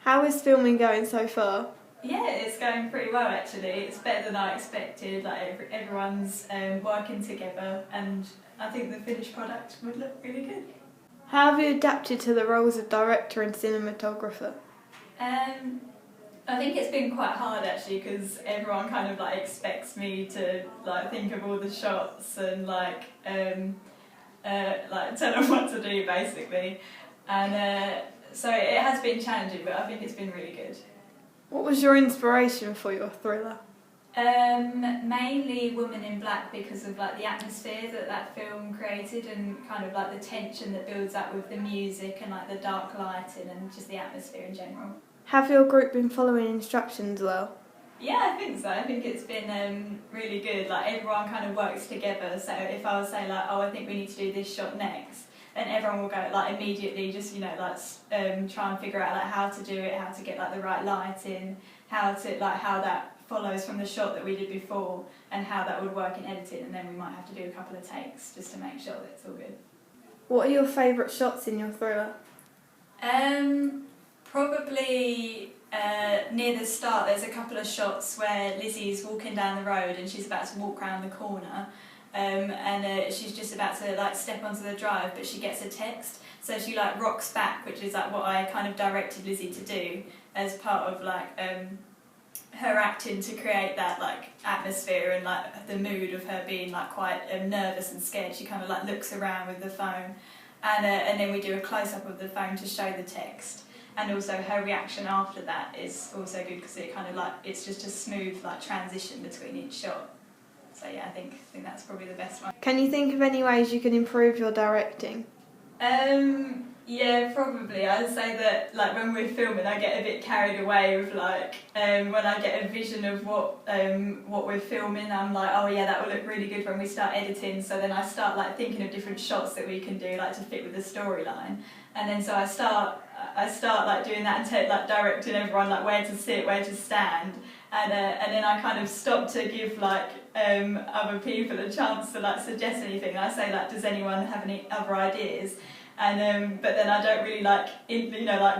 How is filming going so far? Yeah, it's going pretty well actually. It's better than I expected. Like everyone's working together, and I think the finished product would look really good. How have you adapted to the roles of director and cinematographer? I think it's been quite hard actually because everyone kind of like expects me to like think of all the shots and like tell them what to do basically, and so it has been challenging, but I think it's been really good. What was your inspiration for your thriller? Mainly Woman in Black because of like the atmosphere that film created and kind of like the tension that builds up with the music and like the dark lighting and just the atmosphere in general. Have your group been following instructions well? Yeah, I think so. I think it's been really good. Like everyone kind of works together. So if I was say like, oh, I think we need to do this shot next, then everyone will go like immediately, just try and figure out like how to do it, how to get like the right lighting, how that follows from the shot that we did before, and how that would work in editing. And then we might have to do a couple of takes just to make sure that it's all good. What are your favourite shots in your thriller? Probably near the start there's a couple of shots where Lizzie's walking down the road and she's about to walk round the corner, and she's just about to like step onto the drive, but she gets a text, so she like rocks back, which is like what I kind of directed Lizzie to do as part of like her acting to create that like atmosphere and like the mood of her being like quite nervous and scared. She kind of like looks around with the phone, and then we do a close-up of the phone to show the text. And also her reaction after that is also good because it kind of like it's just a smooth like transition between each shot. So yeah, I think that's probably the best one. Can you think of any ways you can improve your directing? Yeah, probably. I'd say that like when we're filming, I get a bit carried away with like when I get a vision of what we're filming, I'm like, oh yeah, that will look really good when we start editing. So then I start like thinking of different shots that we can do like to fit with the storyline, and then so I start like doing that and like directing everyone like where to sit, where to stand, and then I kind of stop to give like other people a chance to like suggest anything. I say like, does anyone have any other ideas? And but then I don't really like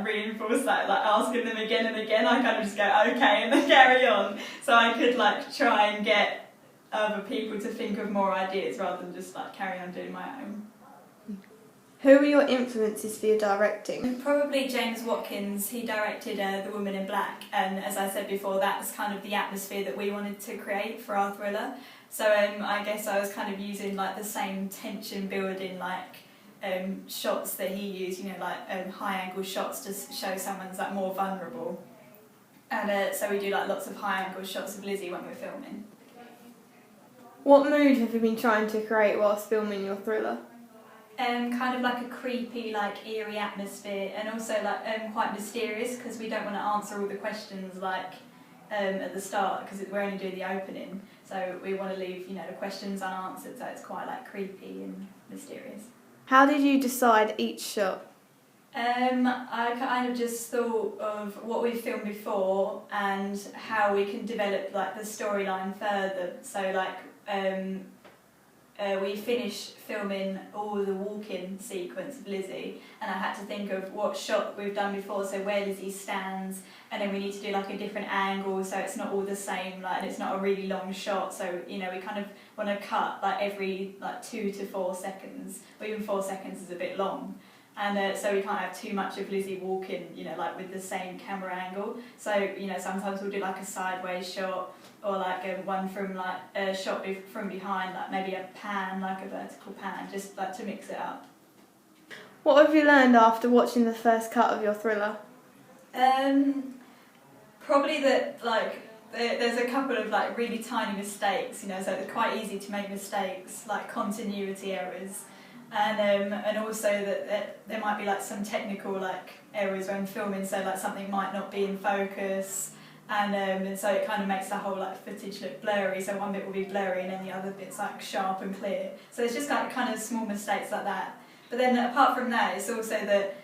reinforce that, like asking them again and again. I kind of just go okay and then carry on. So I could like try and get other people to think of more ideas rather than just like carry on doing my own. Who are your influences for your directing? Probably James Watkins. He directed The Woman in Black, and as I said before, that was kind of the atmosphere that we wanted to create for our thriller. So I guess I was kind of using like the same tension building like shots that he used, high angle shots to show someone's like more vulnerable. And so we do like lots of high angle shots of Lizzie when we're filming. What mood have you been trying to create whilst filming your thriller? Kind of like a creepy, like eerie atmosphere, and also like quite mysterious because we don't want to answer all the questions like at the start because we're only doing the opening, so we want to leave the questions unanswered, so it's quite like creepy and mysterious. How did you decide each shot? I kind of just thought of what we filmed before and how we can develop like the storyline further. So like we finished filming all the walk-in sequence of Lizzie, and I had to think of what shot we've done before, so where Lizzie stands, and then we need to do like a different angle so it's not all the same, like, and it's not a really long shot, so we kind of want to cut like every like 2 to 4 seconds, or even 4 seconds is a bit long. And so we can't have too much of Lizzie walking, like with the same camera angle. So, sometimes we'll do like a sideways shot, or like one from like a shot from behind, like maybe a pan, like a vertical pan, just like to mix it up. What have you learned after watching the first cut of your thriller? Probably that like there's a couple of like really tiny mistakes, so it's quite easy to make mistakes, like continuity errors. And also that there might be like some technical like errors when filming, so like something might not be in focus, and so it kind of makes the whole like footage look blurry, so one bit will be blurry and then the other bit's like sharp and clear. So it's just like kind of small mistakes like that. But then apart from that, it's also that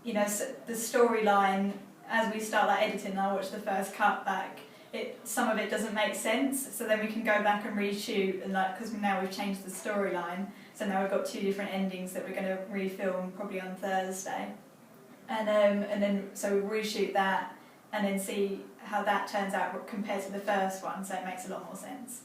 the storyline, as we start like editing and I watch the first cut back, some of it doesn't make sense, so then we can go back and reshoot, and like because now we've changed the storyline, so now we've got 2 different endings that we're going to refilm probably on Thursday. and then so we reshoot that and then see how that turns out compared to the first one, so it makes a lot more sense.